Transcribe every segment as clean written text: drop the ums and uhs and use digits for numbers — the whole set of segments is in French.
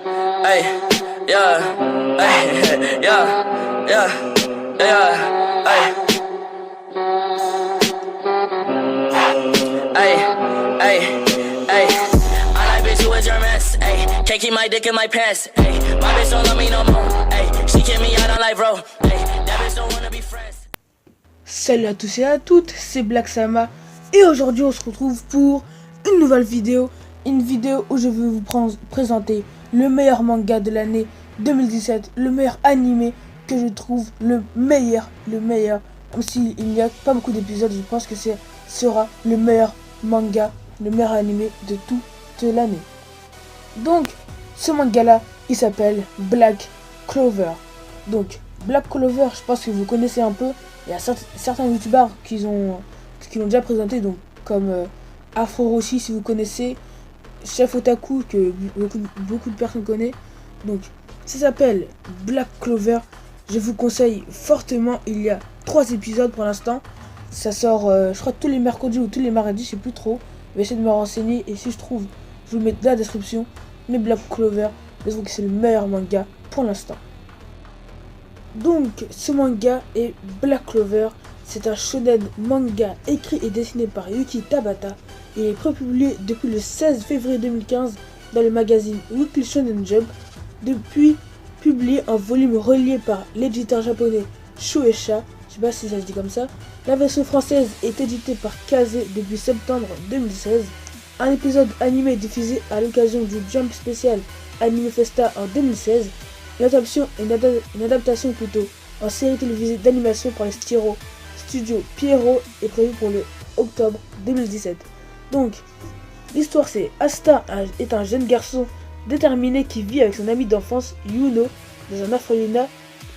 Hey, yeah, hey, yeah, yeah, yeah, hey, hey, hey, hey. I like bitch who is your mess, hey. Can't keep my dick in my pants, hey. My bitch don't love me no more, hey. She kick me out on life, bro, hey. That bitch don't wanna be friends. Salut à tous et à toutes, c'est Black Sama et aujourd'hui on se retrouve pour une nouvelle vidéo. Une vidéo où je vais vous présenter le meilleur manga de l'année 2017, le meilleur animé que je trouve le meilleur. Même s'il n'y a pas beaucoup d'épisodes, je pense que ce sera le meilleur manga, le meilleur animé de toute l'année. Donc ce manga là, il s'appelle Black Clover. Donc Black Clover, je pense que vous connaissez un peu. Il y a certains youtubeurs qui l'ont déjà présenté, donc comme Afro Roshi, si vous connaissez, Chef Otaku, que beaucoup de personnes connaissent. Donc ça s'appelle Black Clover. Je vous conseille fortement. Il y a 3 épisodes pour l'instant. Ça sort je crois tous les mercredis ou tous les mardis, je sais plus trop. Je vais essayer de me renseigner et si je trouve, je vous le mets dans la description. Mais Black Clover, je trouve que c'est le meilleur manga pour l'instant. Donc ce manga est Black Clover. C'est un shonen manga écrit et dessiné par Yuki Tabata. Il est prépublié depuis le 16 février 2015 dans le magazine Weekly Shonen Jump, depuis publié en volume relié par l'éditeur japonais Shueisha, je sais pas si ça se dit comme ça. La version française est éditée par Kaze depuis septembre 2016. Un épisode animé est diffusé à l'occasion du Jump spécial Anime Festa en 2016. Une adaptation plutôt en série télévisée d'animation par les Studio Pierrot est prévue pour le octobre 2017. Donc, l'histoire c'est Asta est un jeune garçon déterminé qui vit avec son ami d'enfance Yuno dans un orphelinat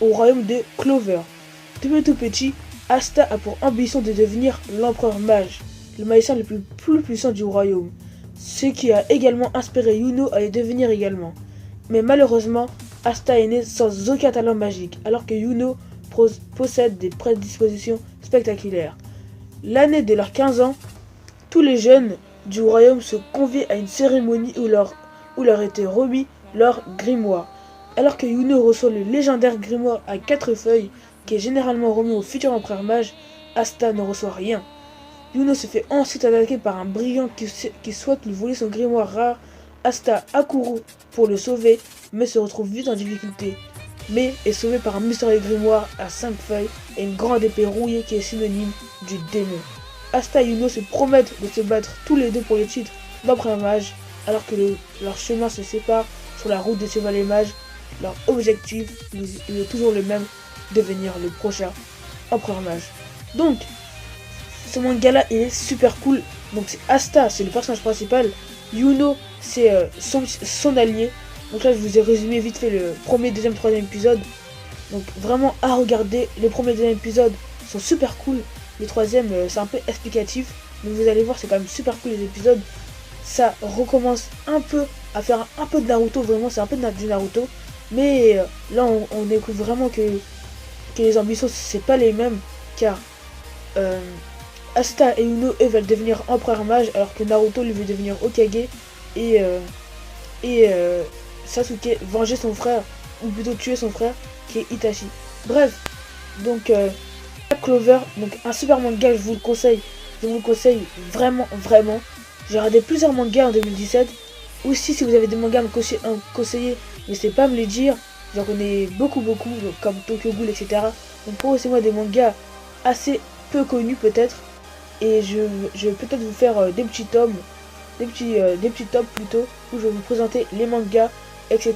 au royaume de Clover. Depuis tout petit, Asta a pour ambition de devenir l'empereur mage, le magicien le plus puissant du royaume, ce qui a également inspiré Yuno à le devenir également. Mais malheureusement, Asta est né sans aucun talent magique, alors que Yuno possède des prédispositions spectaculaires. L'année de leurs 15 ans, tous les jeunes du royaume se convient à une cérémonie où leur était remis leur grimoire. Alors que Yuno reçoit le légendaire grimoire à 4 feuilles, qui est généralement remis au futur empereur mage, Asta ne reçoit rien. Yuno se fait ensuite attaquer par un brigand qui souhaite lui voler son grimoire rare. Asta accourt pour le sauver, mais se retrouve vite en difficulté. Mais est sauvé par un mystérieux grimoire à 5 feuilles et une grande épée rouillée qui est synonyme du démon. Asta et Yuno se promettent de se battre tous les deux pour le titre d'empereur mage, alors que leur chemin se sépare sur la route des chevaliers mages. Leur objectif est toujours le même, devenir le prochain empereur mage. Donc, ce manga là est super cool. Donc c'est Asta, c'est le personnage principal. Yuno, c'est son allié. Donc là je vous ai résumé vite fait le premier, deuxième, troisième épisode. Donc vraiment à regarder. Les premiers et deuxième épisodes sont super cool. Le troisième c'est un peu explicatif. Mais vous allez voir, c'est quand même super cool les épisodes. Ça recommence un peu à faire un peu de Naruto. Vraiment c'est un peu du Naruto. Mais là on découvre vraiment que les ambitions c'est pas les mêmes. Car Asta et Yuno eux veulent devenir empereur mage, alors que Naruto lui veut devenir Hokage et Sasuke venger son frère, ou plutôt tuer son frère qui est Itachi. Bref, donc Black Clover, donc un super manga, je vous le conseille vraiment. J'ai regardé plusieurs mangas en 2017. Aussi, si vous avez des mangas à me conseiller, n'hésitez pas à me les dire. J'en connais beaucoup, donc, comme Tokyo Ghoul, etc. Donc proposez-moi des mangas assez peu connus peut-être. Et je vais peut-être vous faire des petits tomes, des petits tops plutôt, où je vais vous présenter les mangas, etc.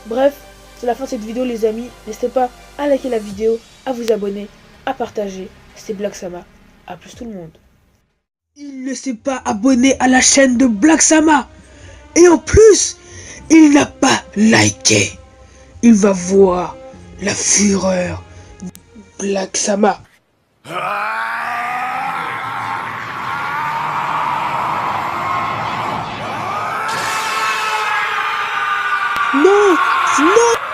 Bref, c'est la fin de cette vidéo les amis. N'hésitez pas à liker la vidéo, à vous abonner, à partager. C'était Black Sama. A plus tout le monde. Il ne s'est pas abonné à la chaîne de Black Sama. Et en plus, il n'a pas liké. Il va voir la fureur de Black Sama. Non, non.